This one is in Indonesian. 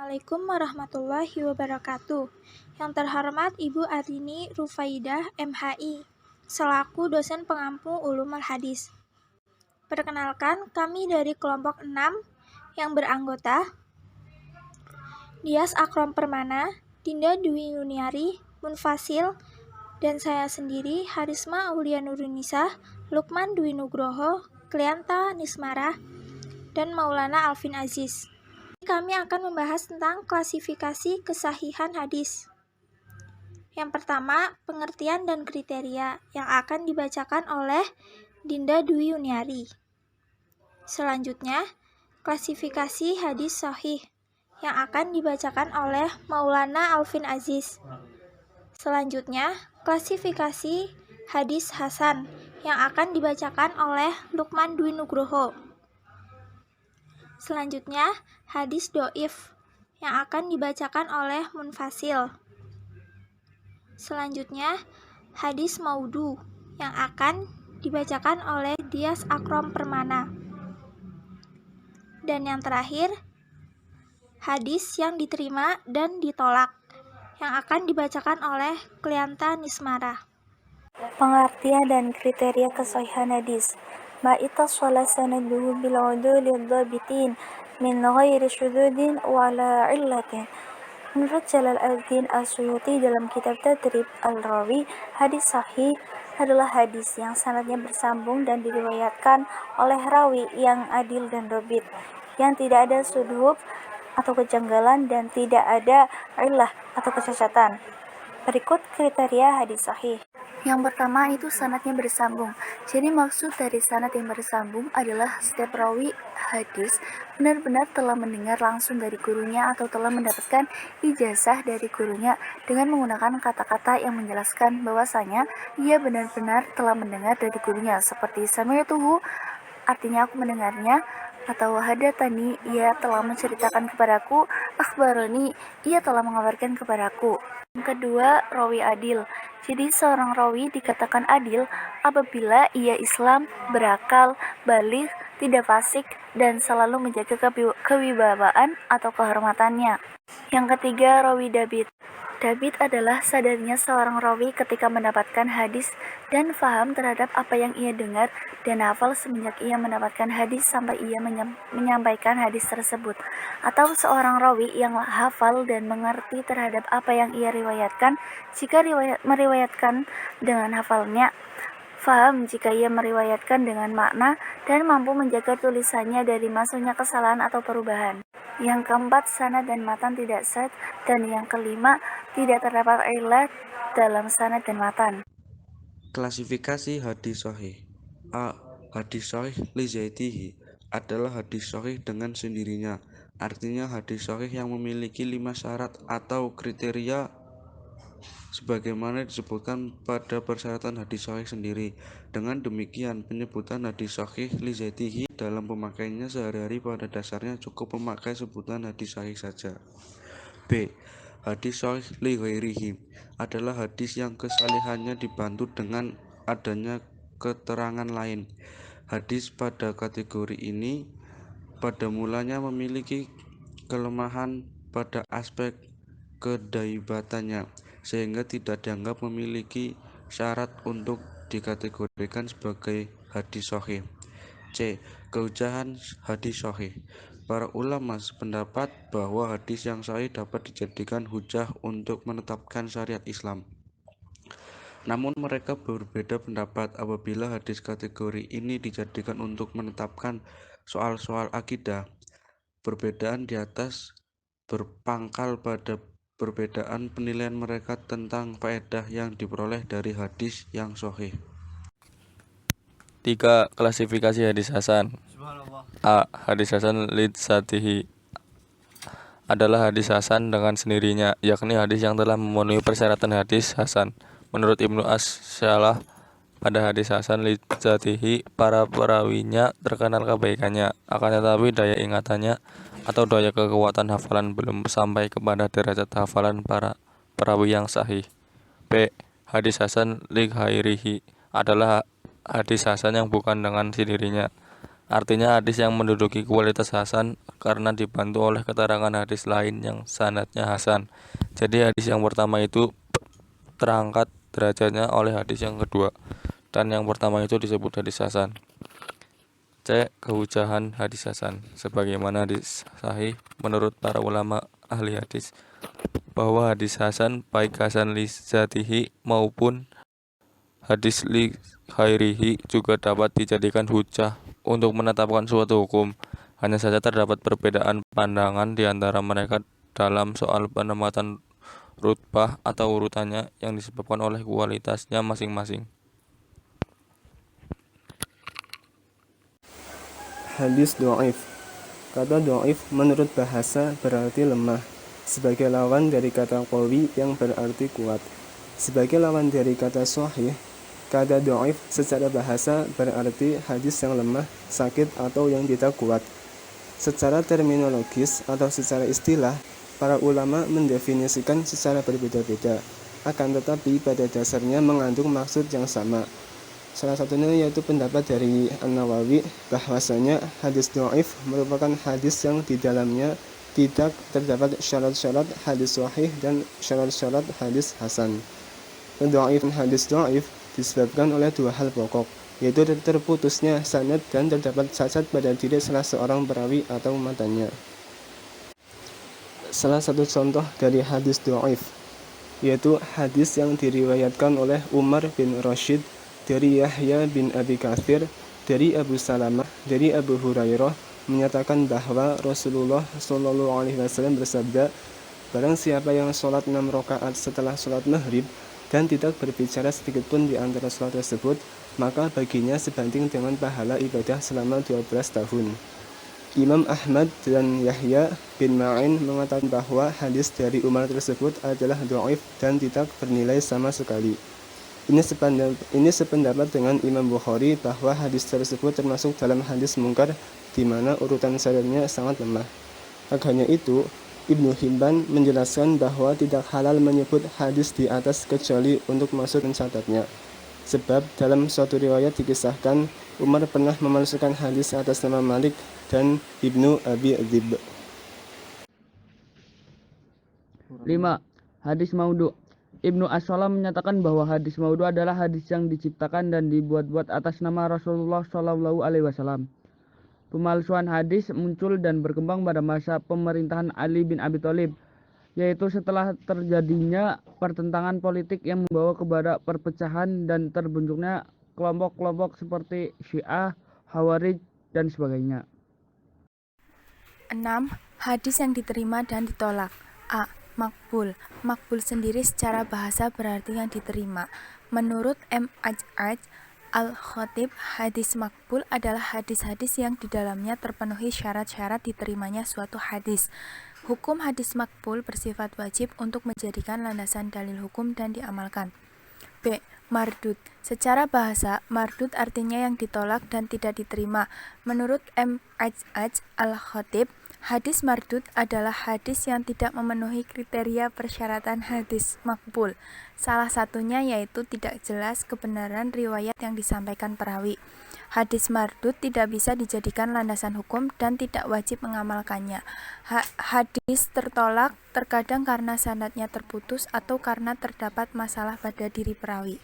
Assalamualaikum warahmatullahi wabarakatuh. Yang terhormat Ibu Arini Rufaidah, MHI, selaku dosen pengampu ulumul hadis. Perkenalkan, kami dari kelompok 6 yang beranggota Dias Akrom Permana, Dinda Dwi Yuniari, Munfasil, dan saya sendiri Harisma Aulia Nurunisa, Lukman Dwi Nugroho, Klianta Nismarah, dan Maulana Alvin Aziz. Kami akan membahas tentang klasifikasi kesahihan hadis. Yang pertama, pengertian dan kriteria yang akan dibacakan oleh Dinda Dwi Yuniari. Selanjutnya, klasifikasi hadis sahih yang akan dibacakan oleh Maulana Alvin Aziz. Selanjutnya, klasifikasi hadis hasan yang akan dibacakan oleh Lukman Dwi Nugroho. Selanjutnya, hadis do'if yang akan dibacakan oleh Munfasil. Selanjutnya, hadis maudu yang akan dibacakan oleh Dias Akrom Permana. Dan yang terakhir, hadis yang diterima dan ditolak yang akan dibacakan oleh Klianta Nismarah. Pengertian dan kriteria kesahihan hadis. Ma'ittasala sanaduhu bil uduli dhabitin min ghairi syududin wala illatin. Menurut Jalaluddin As-Suyuti dalam kitab Tadrib Al-Rawi, hadis sahih adalah hadis yang sanadnya bersambung dan diriwayatkan oleh rawi yang adil dan dhabit, yang tidak ada sudhuf atau kejanggalan dan tidak ada illah atau kecacatan. Berikut kriteria hadis sahih. Yang pertama itu sanadnya bersambung. Jadi maksud dari sanad yang bersambung adalah setiap rawi hadis benar-benar telah mendengar langsung dari gurunya atau telah mendapatkan ijazah dari gurunya dengan menggunakan kata-kata yang menjelaskan bahwasanya ia benar-benar telah mendengar dari gurunya, seperti sami'tuhu, artinya aku mendengarnya, atau hadatani, ia telah menceritakan kepadaku, akhbarani, ia telah mengabarkan kepadaku. Yang kedua, rawi adil. Jadi seorang rawi dikatakan adil apabila ia Islam, berakal, baligh, tidak fasik, dan selalu menjaga kewibawaan atau kehormatannya. Yang ketiga, rawi dabit. Dabit adalah sadarnya seorang rawi ketika mendapatkan hadis dan faham terhadap apa yang ia dengar dan hafal semenjak ia mendapatkan hadis sampai ia menyampaikan hadis tersebut. Atau seorang rawi yang hafal dan mengerti terhadap apa yang ia riwayatkan jika meriwayatkan dengan hafalnya, faham jika ia meriwayatkan dengan makna, dan mampu menjaga tulisannya dari masuknya kesalahan atau perubahan. Yang keempat, sanad dan matan tidak sahih, dan yang kelima, tidak terdapat illah dalam sanad dan matan. Klasifikasi hadis sahih. A. Hadis sahih li zaitihi adalah hadis sahih dengan sendirinya. Artinya hadis sahih yang memiliki 5 syarat atau kriteria sebagaimana disebutkan pada persyaratan hadis sahih sendiri. Dengan demikian, penyebutan hadis sahih li zaitihi dalam pemakaiannya sehari-hari pada dasarnya cukup memakai sebutan hadis sahih saja. B. Hadis sahih li ghairihi adalah hadis yang kesalihannya dibantu dengan adanya keterangan lain. Hadis pada kategori ini pada mulanya memiliki kelemahan pada aspek kedaibatannya, sehingga tidak dianggap memiliki syarat untuk dikategorikan sebagai hadis sahih. C. Kehujahan hadis sahih. Para ulama sependapat bahwa hadis yang sahih dapat dijadikan hujah untuk menetapkan syariat Islam. Namun mereka berbeda pendapat apabila hadis kategori ini dijadikan untuk menetapkan soal-soal akidah. Perbedaan di atas berpangkal pada perbedaan penilaian mereka tentang faedah yang diperoleh dari hadis yang sahih. 3. Klasifikasi hadis hasan. A. Hadis hasan li dzatihi adalah hadis hasan dengan sendirinya, yakni hadis yang telah memenuhi persyaratan hadis hasan. Menurut Ibnu As-Syalah, pada hadis hasan li dzatihi para perawinya terkenal kebaikannya, akan tetapi daya ingatannya atau daya kekuatan hafalan belum sampai kepada derajat hafalan para perawi yang sahih. B. Hadis hasan li ghairihi adalah hadis hasan yang bukan dengan sendirinya, Artinya hadis yang menduduki kualitas hasan karena dibantu oleh keterangan hadis lain yang sanadnya hasan. Jadi hadis yang pertama itu terangkat derajatnya oleh hadis yang kedua, dan yang pertama itu disebut hadis hasan. C. Kehujahan hadis hasan. Sebagaimana hadis sahih menurut para ulama ahli hadis, bahwa hadis hasan baik hasan li zatihi maupun hadis li khairihi juga dapat dijadikan hujah untuk menetapkan suatu hukum. Hanya saja terdapat perbedaan pandangan di antara mereka dalam soal penempatan rutbah atau urutannya yang disebabkan oleh kualitasnya masing-masing. Hadis dhaif. Kata dhaif menurut bahasa berarti lemah, sebagai lawan dari kata qawi yang berarti kuat. Sebagai lawan dari kata sahih, kata dhaif secara bahasa berarti hadis yang lemah, sakit atau yang tidak kuat. Secara terminologis atau secara istilah, para ulama mendefinisikan secara berbeda-beda, akan tetapi pada dasarnya mengandung maksud yang sama. Salah satunya yaitu pendapat dari An-Nawawi bahwasanya hadis dhaif merupakan hadis yang di dalamnya tidak terdapat syarat-syarat hadis sahih dan syarat-syarat hadis hasan. Dhaifan hadis dhaif disebabkan oleh dua hal pokok, yaitu terputusnya sanad dan terdapat cacat pada diri salah seorang perawi atau matanya. Salah satu contoh dari hadis dhaif yaitu hadis yang diriwayatkan oleh Umar bin Rashid dari Yahya bin Abi Katsir, dari Abu Salamah, dari Abu Hurairah menyatakan bahwa Rasulullah SAW bersabda, barang siapa yang sholat 6 rakaat setelah sholat maghrib dan tidak berbicara sedikit pun di antara sholat tersebut, maka baginya sebanding dengan pahala ibadah selama 12 tahun. Imam Ahmad dan Yahya bin Ma'in mengatakan bahwa hadis dari Umar tersebut adalah dhaif dan tidak bernilai sama sekali. Ini sependapat dengan Imam Bukhari bahwa hadis tersebut termasuk dalam hadis mungkar di mana urutan sanadnya sangat lemah. Tak hanya itu, Ibnu Hibban menjelaskan bahwa tidak halal menyebut hadis di atas kecuali untuk masuk pencatatnya. Sebab dalam suatu riwayat dikisahkan Umar pernah memalsukan hadis atas nama Malik dan Ibnu Abi Dzib. 5. Hadis maudhu. Ibnu As-Salam menyatakan bahwa hadis maudhu adalah hadis yang diciptakan dan dibuat-buat atas nama Rasulullah SAW. Pemalsuan hadis muncul dan berkembang pada masa pemerintahan Ali bin Abi Thalib, yaitu setelah terjadinya pertentangan politik yang membawa kepada perpecahan dan terbentuknya kelompok-kelompok seperti Syiah, Khawarij, dan sebagainya. 6. Hadis yang diterima dan ditolak. A. Makbul. Makbul sendiri secara bahasa berarti yang diterima. Menurut M. Aj'aj Al-Khatib, hadis makbul adalah hadis-hadis yang di dalamnya terpenuhi syarat-syarat diterimanya suatu hadis. Hukum hadis makbul bersifat wajib untuk menjadikan landasan dalil hukum dan diamalkan. B. Mardud. Secara bahasa, mardud artinya yang ditolak dan tidak diterima. Menurut M. Aj'aj Al-Khatib, hadis mardud adalah hadis yang tidak memenuhi kriteria persyaratan hadis makbul. Salah satunya yaitu tidak jelas kebenaran riwayat yang disampaikan perawi. Hadis mardud tidak bisa dijadikan landasan hukum dan tidak wajib mengamalkannya. Hadis tertolak terkadang karena sanadnya terputus atau karena terdapat masalah pada diri perawi.